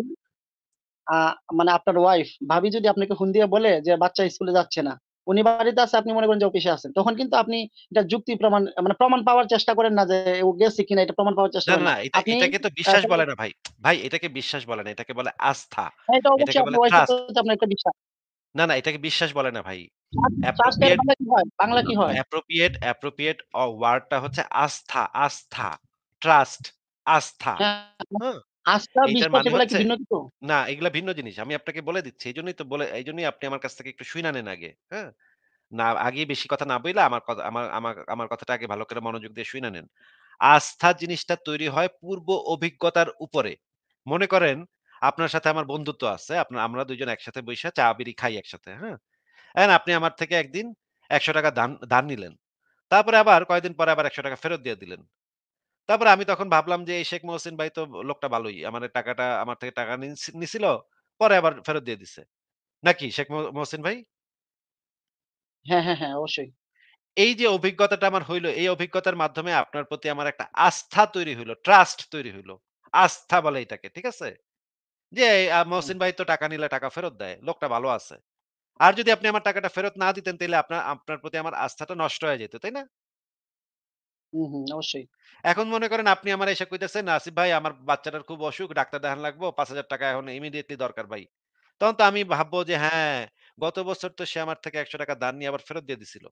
আ মানে আপনার ওয়াইফ, ভাবি যদি আপনাকে ফোন দিয়ে বলে যে বাচ্চা স্কুলে যাচ্ছে না। উনি বাড়িতে আছে, আপনি মনে করেন যে অফিসে আছেন। তখন কিন্তু আপনি এটা যুক্তি প্রমাণ মানে প্রমাণ পাওয়ার চেষ্টা করেন না যে ও গেছে কিনা এটা প্রমাণ পাওয়ার চেষ্টা না, না, করেন না। না। আপনি এটাকে তো বিশ্বাস খালি বলে না ভাই। ভাই এটাকে বিশ্বাস বলে না। এটাকে বলে আস্থা। হ্যাঁ, এটা এটাকে অবশ্যই বলে আপনার ওয়াইফের ট্রাস্ট। প্রতি আপনার একটা বিশ্বাস। না, না, এটাকে বিশ্বাস বলে না ভাই। ট্রাস্ট এর অ্যাপ্রোপ্রিয়েট বাংলা কি হয়? বাংলা কি হয়? অ্যাপ্রোপ্রিয়েট ওয়ার্ডটা হচ্ছে আস্থা, আস্থা, ট্রাস্ট, আস্থা। হ্যাঁ, হ্যাঁ? আস্থা, এইটার বিশ্বাস মানে এগুলা কি হচ্ছে ভিন্ন কিছু? না, এগুলা ভিন্ন জিনিস। আমি আপনাকে বলে দিচ্ছি। এইজন্যই আপনি আমার কাছ থেকে একটু শুইনা নেন আগে। হ্যাঁ? না আগেই বেশি কথা না বইলা আমার কথা আমার কথাটা আগে ভালো করে মনোযোগ দিয়ে শুইনা নেন। আস্থা জিনিসটা তৈরি হয় পূর্ব অভিজ্ঞতার উপরে। মনে করেন আপনার সাথে আমার বন্ধুত্ব আছে। আমরা ২ জন একসাথে বইসা চা বিড়ি খাই একসাথে। হ্যাঁ? আপনি আমার থেকে একদিন ৳১০০ ধার নিলেন। তারপরে আবার কয়েকদিন পরে আবার ৳১০০ ফেরত দিয়ে দিলেন। তারপরে আমি তখন ভাবলাম যে এই শেখ মহসিন ভাই তো লোকটা ভালোই। আমার থেকে টাকা নিছিল, পরে আবার ফেরত দিয়ে দিছে। নাকি শেখ মহসিন ভাই? হ্যাঁ, হ্যাঁ, হ্যাঁ, অবশ্যই। এই যে অভিজ্ঞতাটা আমার হইলো, এই অভিজ্ঞতার মাধ্যমে আপনার প্রতি আমার একটা আস্থা তৈরি হইলো, ট্রাস্ট তৈরি হইলো। আস্থা বলে এটাকে। ঠিক আছে? যে হুম, মহসিন ভাই তো টাকা নিলে টাকা ফেরত দেয়। লোকটা ভালো আছে। আর যদি আপনি আমার টাকাটা ফেরত না দিতেন তাইলে আপনার প্রতি আমার আস্থাটা নষ্ট হয়ে যেত। তাই না? হুম, হুম, অবশ্যই। এখন মনে করেন আপনি আমারে এসে কইতেছেন, "আসিফ ভাই আমার বাচ্চাটার খুব অসুখ, ডাক্তার দেখান লাগবো। ৳৫,০০০ এখন ইমিডিয়েটলি দরকার ভাই।" তখন তো আমি ভাববো যে হ্যাঁ, গত বছর তো সে আমার থেকে ৳১০০ ধার নিয়ে আবার ফেরত দিয়ে দিছিল।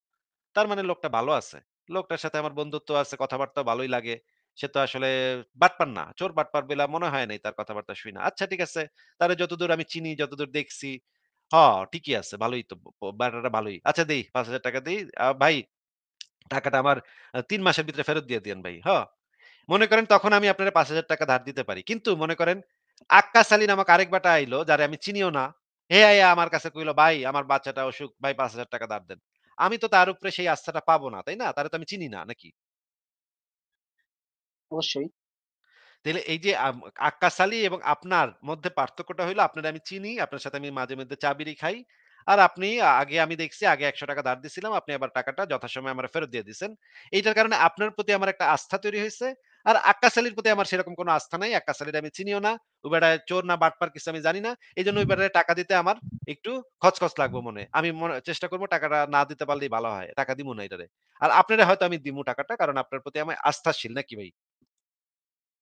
তার মানে লোকটা ভালো আছে। লোকটার সাথে আমার বন্ধুত্ব আছে, কথাবার্তা ভালোই লাগে। সে তো আসলে বাটপার না। চোর বাটপার বইলা মনে হয় নাই তার কথাবার্তা শুইনা। আচ্ছা ঠিক আছে। তারে যতদূর আমি চিনি, যতদূর দেখছি, ঠিকই আছে। ভালোই তো ব্যাটাটা ভালোই। আচ্ছা দেই ৳৫,০০০ দেই। ভাই টাকাটা আমার ৩ মাসের ভিতরে ফেরত দিয়ে দিয়েন ভাই। মনে করেন তখন আমি আপনারে ৳৫,০০০ ধার দিতে পারি। কিন্তু মনে করেন আক্কাস আলী নামক আরেক বেটা আইলো, যারে আমি চিনিও না। হে আইয়া আমার কাছে কইলো, "ভাই আমার বাচ্চাটা অসুখ, ভাই ৳৫,০০০ ধার দেন।" আমি তো তার উপরে সেই আস্থাটা পাবো না, তাই না? তারে তো আমি চিনি না, নাকি? অবশ্যই। তাইলে এই যে আক্কাস আলী এবং আপনার মধ্যে পার্থক্যটা হইলো আপনারে আমি চিনি, আপনার সাথে আমি মাঝে মধ্যে চা বিড়ি খাই। আর আপনি আগে আমি দেখছি আগে ৳১০০ ধার দিছিলাম। আপনি আবার টাকাটা যথাসময়ে আমারে ফেরত দিয়ে দিছেন। এইটার কারণে আপনার প্রতি আমার একটা আস্থা তৈরি হইছে। আর আক্কাস আলীর প্রতি আমার সেরকম কোনো আস্থা নাই। আক্কাস আলীরে আমি চিনিও না। ওই বেটা চোর না বাটপার কিছু আমি জানি না। এইজন্য ওই বেটারে টাকা দিতে আমার একটু খচখচ লাগবো মনে। আমি চেষ্টা করব টাকাটা না দিতে পারলেই ভালো হয়। টাকা দিমু না এটারে। আর আপনারে হয়তো আমি দিমু টাকাটা কারণ আপনার প্রতি আমি আস্থাশীল নাকি ভাই?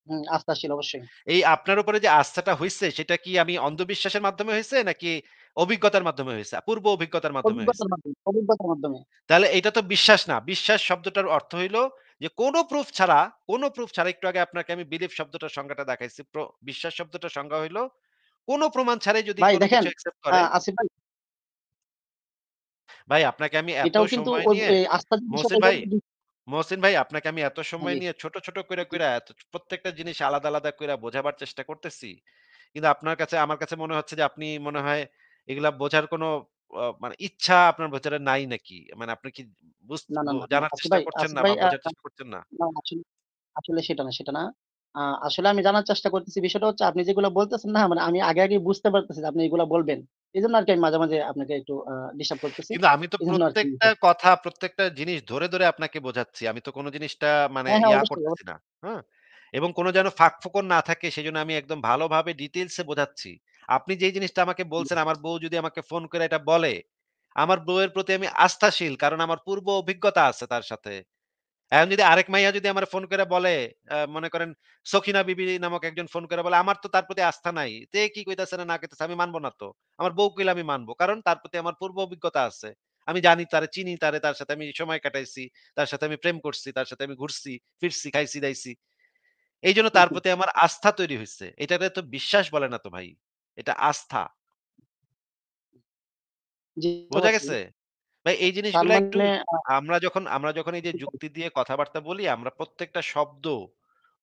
হুম, আস্থাশীল অবশ্যই। এই আপনার উপরে যে আস্থাটা হইছে সেটা কি আমি অন্ধবিশ্বাসের মাধ্যমে হইছে নাকি অভিজ্ঞতার মাধ্যমে হইছে? পূর্ব অভিজ্ঞতার মাধ্যমে হইছে। অভিজ্ঞতার মাধ্যমে। তাহলে এটা তো বিশ্বাস না। বিশ্বাস শব্দটার অর্থ হইলো যে কোন প্রুফ ছাড়া একটু আগে আপনাকে আমি বিলিভ শব্দটার সংজ্ঞাটা দেখাইছি। বিশ্বাস শব্দটার সংজ্ঞা হইলো কোন প্রমাণ ছাড়াই যদি ভাই কোন দেখেন, কিছু অ্যাকসেপ্ট করে। আসিফ ভাই, ভাই আপনাকে আমি এত এটাও কিন্তু সময় ওই নিয়ে এই আস্থার যে বিষয়টা মহসিন এটাও ভাই কিন্তু মহসিন ভাই আপনাকে আমি এত হ্যাঁ, সময় জি, নিয়ে ছোট, ছোট কইরা, জি। প্রত্যেকটা জিনিস আলাদা, আলাদা কইরা বোঝাবার চেষ্টা করতেছি। কিন্তু আমার কাছে মনে হচ্ছে যে আপনি মনে হয় এগুলা বোঝার কোনো মানে ইচ্ছা আপনার ভেতরে নাই নাকি? মানে আপনি কি বুঝ না, না, বো না, না। জানার আসিফ চেষ্টা ভাই, করছেন আসিফ না ভাই বা বোঝার চেষ্টা করছেন না? না আসলে আসলে সেটা না, সেটা না। আসলে আমি জানার চেষ্টা করতেছি বিষয়টা হচ্ছে আপনি যেগুলা বলতেছেন না মানে আমি আগেই বুঝতে পারতেছি যে আপনি এগুলা বলবেন। এজন্য আরকি আমি মাঝে, মাঝে আপনাকে একটু ডিস্টার্ব করতেছি। কিন্তু আমি তো এজন্য আরকি প্রত্যেকটা জিনিস ধরে, ধরে আপনাকে বোঝাচ্ছি। আমি তো কোন জিনিসটা মানে হ্যাঁ, হ্যাঁ, অবশ্যই, করতেছি অবশ্যই। না। হ্যাঁ? এবং কোন যেন ফাঁকফোকর না থাকে সেজন্য আমি একদম ভালোভাবে ডিটেইলস এ বোঝাচ্ছি। আপনি যেই জিনিসটা আমাকে বলছেন আমার বউ যদি আমাকে ফোন করে এটা বলে, আমার বউয়ের প্রতি আমি আস্থাশীল। কারণ আমার পূর্ব অভিজ্ঞতা আছে তার সাথে। এখন যদি আরেক মাইয়া যদি আমারে ফোন করে বলে, মনে করেন সখিনা বিবি নামক একজন ফোন করে বলে, আমার তো তার প্রতি আস্থা নাই। তে কি কইতাছে না কইতাছে আমি মানব না তো। আমার বউ কইলে আমি মানব। কারণ তার প্রতি আমার পূর্ব অভিজ্ঞতা আছে। আমি জানি তারে, চিনি তারে, তার সাথে আমি সময় কাটাইছি, তার সাথে আমি প্রেম করছি, তার সাথে আমি ঘুরছি, ফিরছি, খাইছি-দাইছি। এইজন্য হুম, তার হুম। প্রতি আমার আস্থা তৈরি হইছে। এটারে তো বিশ্বাস বলে না তো ভাই। এটা আস্থা। জি, বুঝতে বোঝা পারছি। গেছে? ভাই এই তার জিনিসগুলা একটু মানে আমরা যখন এই যে যুক্তি দিয়ে কথাবার্তা বলি, আমরা প্রত্যেকটা শব্দ,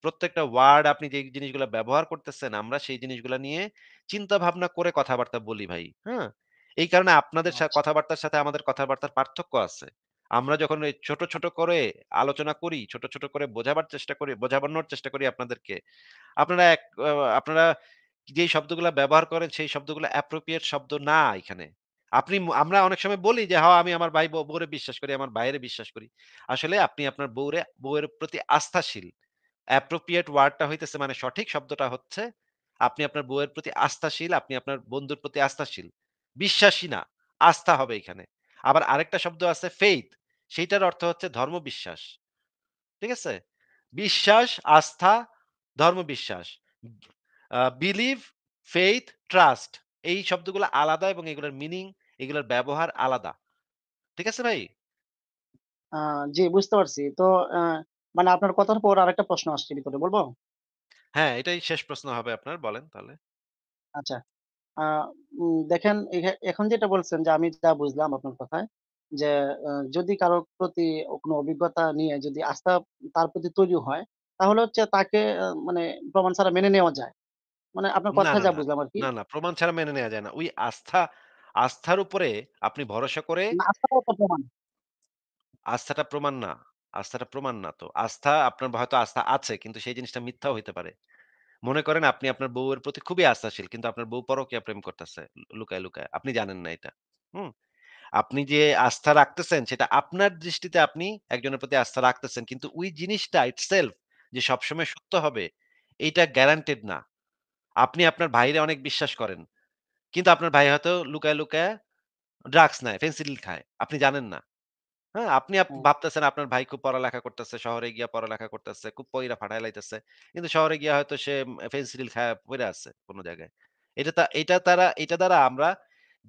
প্রত্যেকটা ওয়ার্ড আপনি যেই জিনিসগুলা ব্যবহার করতেছেন, আমরা সেই জিনিসগুলা নিয়ে চিন্তা ভাবনা করে কথাবার্তা বলি ভাই। হ্যাঁ? এই কারণে আপনাদের আচ্ছা, কথাবার্তার সাথে আমাদের কথাবার্তার পার্থক্য আছে। আমরা যখন এই ছোট, ছোট করে আলোচনা করি, ছোট, ছোট করে বোঝানোর চেষ্টা করি আপনাদেরকে। আপনারা এক আ আপনারা যেই শব্দগুলা ব্যবহার করেন সেই শব্দগুলো appropriate শব্দ না এখানে। আমরা অনেক সময় বলি যে, আমি আমার বউরে বিশ্বাস করি, আমার ভাইয়েরে বিশ্বাস করি।" আসলে আপনি আপনার বউয়ের প্রতি আস্থাশীল। appropriate ওয়ার্ডটা হইতেছে মানে সঠিক শব্দটা হচ্ছে, আপনি আপনার বউয়ের প্রতি আস্থাশীল, আপনি আপনার বন্ধুর প্রতি আস্থাশীল। বিশ্বাসী না, আস্থা হবে এখানে। আবার আরেকটা শব্দ আছে faith, সেইটার অর্থ হচ্ছে ধর্মবিশ্বাস। ঠিক আছে? বিশ্বাস, আস্থা, ধর্মবিশ্বাস। বিলিভ, ফেইথ, ট্রাস্ট এই শব্দগুলো আলাদা এবং এগুলোর মিনিং, এগুলোর ব্যবহার আলাদা। ঠিক আছে ভাই? আ জি, বুঝতে পারছি। তো আ মানে আপনার কথার পর আরেকটা প্রশ্ন আসছে ভিতরে, বলব? হ্যাঁ, এটাই শেষ প্রশ্ন হবে আপনার। বলেন তাহলে। আচ্ছা। আ দেখেন এখন যেটা বলছেন যে আমি যা বুঝলাম আপনার কথায় যে যদি কারো প্রতি কোনো অভিজ্ঞতা নিয়ে যদি আস্থা তার প্রতি তৈরি হয়, তাহলে হচ্ছে তাকে মানে প্রমাণ ছাড়া মেনে নেওয়া যায়। মানে আপনার না, কথায় না, যা না। বুঝলাম আরকি। না, না, প্রমাণ ছাড়া মেনে নেয়া যায় না। ওই আস্থার উপরে আপনি ভরসা করে না, আস্থাটাও তো প্রমাণ। আস্থাটা প্রমাণ না। আস্থাটা প্রমাণ না তো। আপনার হয়তো আস্থা আছে কিন্তু সেই জিনিসটা মিথ্যাও হইতে পারে। মনে করেন আপনি আপনার বউয়ের প্রতি খুবই আস্থাশীল। কিন্তু আপনার বউ পরকীয়া প্রেম করতেছে লুকায়, লুকায়। আপনি জানেন না এটা। হুম? আপনি যে আস্থা রাখতেছেন সেটা আপনার দৃষ্টিতে আপনি একজনের প্রতি আস্থা রাখতেছেন। কিন্তু ওই জিনিসটা itself যে সবসময় সত্য হবে এইটা গ্যারান্টেড না। আপনি আপনার ভাইরে অনেক বিশ্বাস করেন। কিন্তু আপনার ভাই হয়তো লুকায়, লুকায় ড্রাগস নেয়, ফেন্সিডিল খায়। আপনি জানেন না। হ্যাঁ? আপনি হ্যাঁ, ভাবতেছেন আপনার ভাই খুব পড়ালেখা করতেছে, শহরে গিয়া পড়ালেখা করতেছে, খুব পইড়া ফাটায় লাইতেছে। কিন্তু শহরে গিয়া হয়তো সে ফেন্সিডিল খায়া পইড়া আছে কোন জায়গায়। এটা দ্বারা আমরা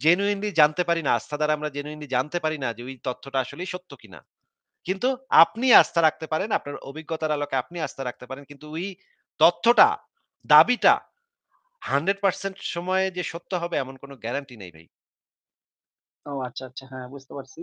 জেনুইনলি জানতে পারি না, আস্থা দ্বারা আমরা জেনুইনলি জানতে পারি না যে ওই তথ্যটা আসলেই সত্য কিনা। কিন্তু আপনি আস্থা রাখতে পারেন, আপনার অভিজ্ঞতার আলোকে আপনি আস্থা রাখতে পারেন। কিন্তু ওই তথ্যটা, দাবিটা 100% সময়ে যে সত্য হবে এমন কোন গ্যারান্টি নেই ভাই। ও আচ্ছা, আচ্ছা। হ্যাঁ, বুঝতে পারছি।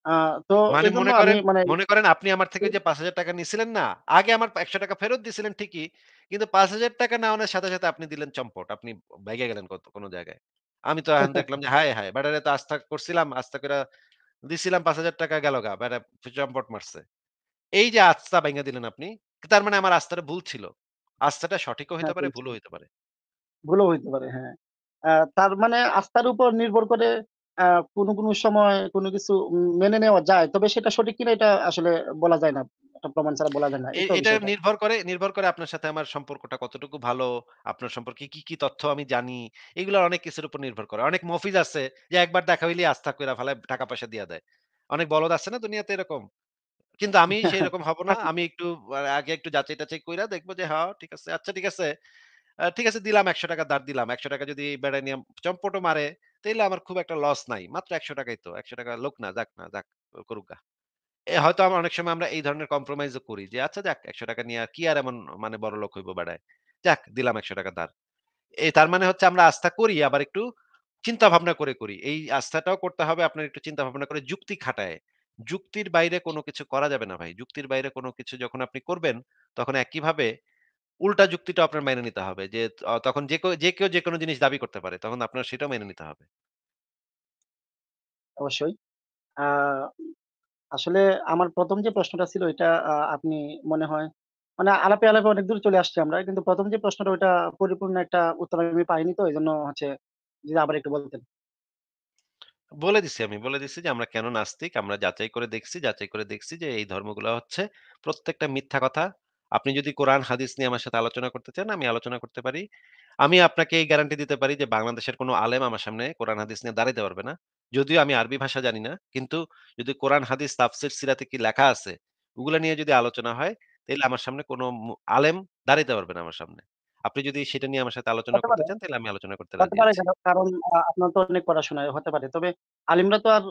আ তো মানে এজন্য মনে আমি করেন মানে মনে করেন আপনি আমার থেকে যে ৳৫,০০০ নিছিলেন না? আগে আমার ৳১০০ ফেরত দিছিলেন ঠিকই। কিন্তু ৳৫,০০০ নেওয়ানোর সাথে, সাথে আপনি দিলেন চম্পট। আপনি ভাইগা গেলেন কোন জায়গায়। আমি তো এখন দেখলাম যে হায়, হায়! বেটারে তো আস্থা করছিলাম, আস্থা কইরা দিছিলাম ৳৫,০০০ গেল গা। বেটা চম্পট মারছে। এই যে আস্থা ভাইঙ্গা দিলেন আপনি, তার মানে আমার আস্থাটা ভুল ছিল। আস্থাটা সঠিকও হইতে হ্যাঁ, পারে, বলছি। ভুলও হইতে পারে। ভুলও হইতে পারে, হ্যাঁ। তার মানে আস্থার উপর নির্ভর করে আ কোনো সময় কোনো কিছু মেনে নেওয়া যায়। তবে সেটা সঠিক কিনা এটা আসলে বলা যায় না। এটা প্রমাণ ছাড়া বলা যায় না। এই তো এটা বিষয়টা? নির্ভর করে আপনার সাথে আমার সম্পর্কটা কতটুকু ভালো, আপনার সম্পর্কে কি, কি তথ্য আমি জানি, এগুলা অনেক কিছুর উপর নির্ভর করে। অনেক মফিজ আছে যে একবার দেখা হইলেই আস্থা কইরা ফালায় টাকা-পয়সা দিয়া দেয়। অনেক বলদ আছে না দুনিয়াতে এরকম? কিন্তু আমি সেরকম হব না। আমি একটু আগে একটু যাচাই-টাচাই কইরা দেখব যে ঠিক আছে। আচ্ছা ঠিক আছে। ঠিক আছে দিলাম ৳১০০ ধার দিলাম। ৳১০০ যদি এই বেড়ায় নিয়া চম্পটও মারে, তাইলে আমার খুব একটা লস নাই। মাত্র ৳১০০ ই তো। ৳১০০ লোক না, যাক করুক গা। হয়তো অনেক সময় আমরা এই ধরনের কম্প্রোমাইজ ও করি যে, আচ্ছা যাক ৳১০০ নিয়ে আর কি আর এমন মানে বড়লোক হইব বেড়ায়। যাক দিলাম ৳১০০ ধার। তার মানে হচ্ছে আমরা আস্থা করি আবার একটু চিন্তা ভাবনা করে করি। এই আস্থাটাও করতে হবে আপনার একটু চিন্তা ভাবনা করে যুক্তি খাটায়। যুক্তির বাইরে কোন কিছু করা যাবে না ভাই। যুক্তির বাইরে কোন কিছু যখন আপনি করবেন, তখন একইভাবে উল্টা যুক্তিটাও আপনার মেনে নিতে হবে। যে তখন যে কেউ যেকোনো জিনিস দাবি করতে পারে। তখন আপনার সেটাও মেনে নিতে হবে। অবশ্যই। আ আসলে আমার ১ম যে প্রশ্নটা ছিল এটা আপনি মনে হয় মানে আলাপে, আলাপে অনেক দূর চলে আসছি আমরা। কিন্তু ১ম যে প্রশ্নটা ওইটা পরিপূর্ণ একটা উত্তর আমি পাইনি তো এজন্য হচ্ছে যদি আবার একটু বলতেন। বলে দিছি যে আমরা কেন নাস্তিক। আমরা যাচাই করে দেখছি যে এই ধর্মগুলা হচ্ছে প্রত্যেকটা মিথ্যা কথা। আপনি যদি কোরআন হাদিস নিয়ে আমার সাথে আলোচনা করতে চান, আমি আলোচনা করতে পারি। আমি আপনাকে এই গ্যারান্টি দিতে পারি যে বাংলাদেশের কোন আলেম আমার সামনে কোরআন হাদিস নিয়ে দাঁড়াইতে পারবে না। যদিও আমি আরবি ভাষা জানি না। কিন্তু যদি কোরআন হাদিস তাফসীর সিরাতে কি লেখা আছে, ওগুলা নিয়ে যদি আলোচনা হয়, তাইলে আমার সামনে কোন আলেম দাঁড়াইতে পারবে না আমার সামনে। আপনি যদি সেটা নিয়ে আমার সাথে আলোচনা হতে করতে পারে। চান, তাইলে আমি আলোচনা করতে হতে রাজি পারে আছি। কারণ আপনার তো অনেক পড়াশোনা হতে পারে। তবে আলিমরা তো আর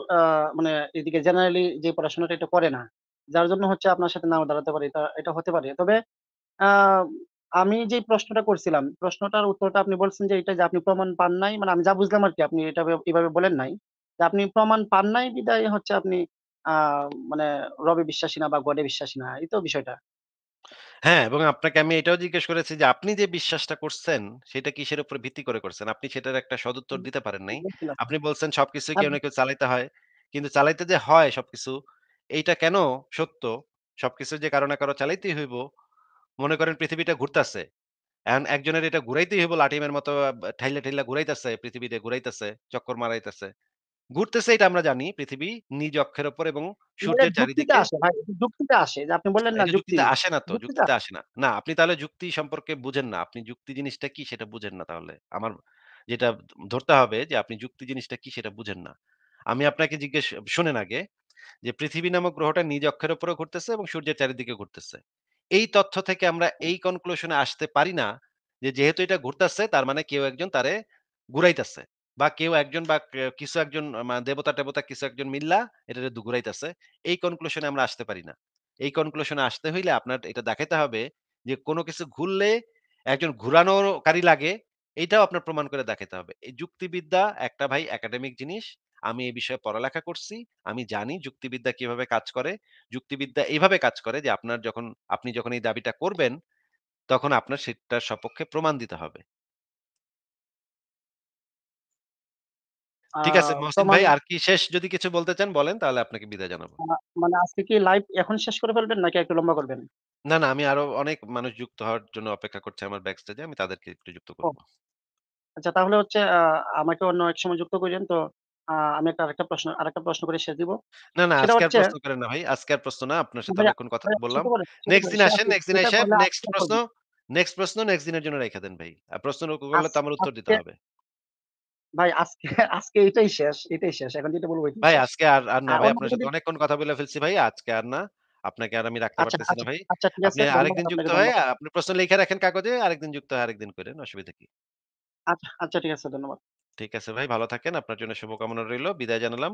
মানে এদিকে জেনারেলি যে পড়াশোনাটা এটা করে না। যার জন্য হচ্ছে আপনার সাথে নাও দাঁড়াতে পারে। এটা এটা হতে পারে। তবে আ আমি যেই প্রশ্নটা করছিলাম, প্রশ্নটার উত্তরটা আপনি বলছেন যে এটা যে আপনি প্রমাণ পান নাই। মানে আমি যা বুঝলাম আরকি আপনি এটা এভাবে বলেন নাই। যে আপনি প্রমাণ পান নাই বিধায় হচ্ছে আপনি আ মানে রবে বিশ্বাসী না বা গডে বিশ্বাসী না। এই তো বিষয়টা? হ্যাঁ, এবং আপনাকে আমি এটাও জিজ্ঞেস করেছি যে আপনি যে বিশ্বাসটা করছেন, সেটা কিসের উপর ভিত্তি করে করছেন? আপনি সেটার একটা সদুত্তর দিতে পারেন নাই। বলছিলাম। আপনি বলছেন সবকিছুই আর কেউ না কেউ চালাইতে হয়। কিন্তু চালাইতে যে হয় সবকিছু, এইটা কেন সত্য? সবকিছু যে কারো না কারো চালাইতেই হইব। মনে করেন পৃথিবীটা ঘুরতাছে। এখন একজনের এটা ঘুরাইতেই হইব লাঠিমের মতো ঠাইলা, ঠাইলা ঘুরাইতেছে, পৃথিবীতে ঘুরাইতেছে, চক্কর মারাইতেছে। ঘুরতেছে এটা আমরা জানি পৃথিবী নিজ অক্ষের উপর এবং এটা সূর্যের যুক্তিতে চারিদিকে। আসে ভাই। যুক্তিতে আসে যে আপনি বললেন না এটা যুক্তি। যুক্তিতে আসে না তো, যুক্তিতে যুক্তিতে আসে। আসে না। না, আপনি তাহলে যুক্তি সম্পর্কে বুঝেন না। আপনি যুক্তি জিনিসটা কি সেটা বুঝেন না তাহলে। আমার যেটা ধরতে হবে যে আপনি যুক্তি জিনিসটা কি সেটা বুঝেন না। আমি আপনাকে শোনেন আগে যে পৃথিবী নামক গ্রহটা নিজ অক্ষের উপরেও ঘুরতেছে এবং সূর্যের চারিদিকে ঘুরতেছে। এই তথ্য থেকে আমরা এই কনক্লুশন এ আসতে পারি না যে যেহেতু এটা ঘুরতেছে তার মানে কেউ একজন তারে ঘুরাইতেছে। বা কেউ একজন বা কিছু একজন দেবতা-টেবতা কিছু একজন মিল্লা এটারে ঘুরাইতেছে। এই কনক্লুশন এ আমরা আসতে পারি না। এই কনক্লুশন এ আসতে হইলে আপনার এটা দেখাইতে হবে যে কোন কিছু ঘুরলে একজন ঘুরানোকারী লাগে, এইটাও আপনার প্রমাণ করে দেখাইতে হবে। এই যুক্তিবিদ্যা একটা ভাই একাডেমিক জিনিস। আমি এই বিষয়ে পড়ালেখা করছি। আমি জানি যুক্তিবিদ্যা কিভাবে কাজ করে। যুক্তিবিদ্যা এইভাবে কাজ করে যে আপনি যখন এই দাবিটা করবেন, তখন আপনার সেটার সপক্ষে প্রমাণ দিতে হবে। আ ঠিক আছে মহসিন প্রমাণ ভাই আর কি শেষ যদি কিছু বলতে চান বলেন তাহলে আপনাকে বিদায় জানাবো। মানে আজকে কি লাইভ এখন শেষ করে ফেলবেন নাকি একটু লম্বা করবেন? না, না আমি আরো অনেক মানুষ যুক্ত হওয়ার জন্য অপেক্ষা করছে আমার ব্যাক স্টেজে। আমি তাদেরকে একটু যুক্ত ও করব। আচ্ছা তাহলে হচ্ছে আমাকে অন্য এক সময় যুক্ত কইরেন। তো আমি আরেকটা প্রশ্ন করে শেষ দিব। না, না সেটা আজকে আর হচ্ছে প্রশ্ন করেন না ভাই। আজকে আর প্রশ্ন না। আপনার সাথে ভাইয়া অনেকক্ষণ কথা ভাইয়া ছোট বললাম। করে, ছোট নেক্সট করে দিন সে আসেন, আপনি নেক্সট দিন এটা আইসা বললে নেক্সট আজকে প্রশ্ন, করবেন। নেক্সট দিনের জন্য রাইখা দেন ভাই। প্রশ্ন করলে তো আমার উত্তর দিতে আজকে হবে। ভাই আজকে আজকে এটাই শেষ, এটাই শেষ। এখন যেটা বলব এটাই ভাই শেষ। আজকে আর না আর ভাই অন্য আপনার কোনো সাথে দিন অনেকক্ষণ কথা বলে ফেলছি ভাই। আজকে আর না। আপনাকে আর আমি রাখতে আচ্ছা, পারতেছি না আচ্ছা, ভাই। আচ্ছা ঠিক আপনি আছে। ধন্যবাদ আরেকদিন যুক্ত আপনাকে হয়ে ধন্যবাদ। আপনি প্রশ্ন লিখে রাখেন কাগজে, আরেকদিন যুক্ত হয়ে আরেকদিন কইরেন। অসুবিধা কি? আচ্ছা, আচ্ছা ঠিক আছে ধন্যবাদ। ঠিক আছে ভাই ভালো থাকেন। আপনার জন্য শুভকামনা রইলো। বিদায় জানালাম।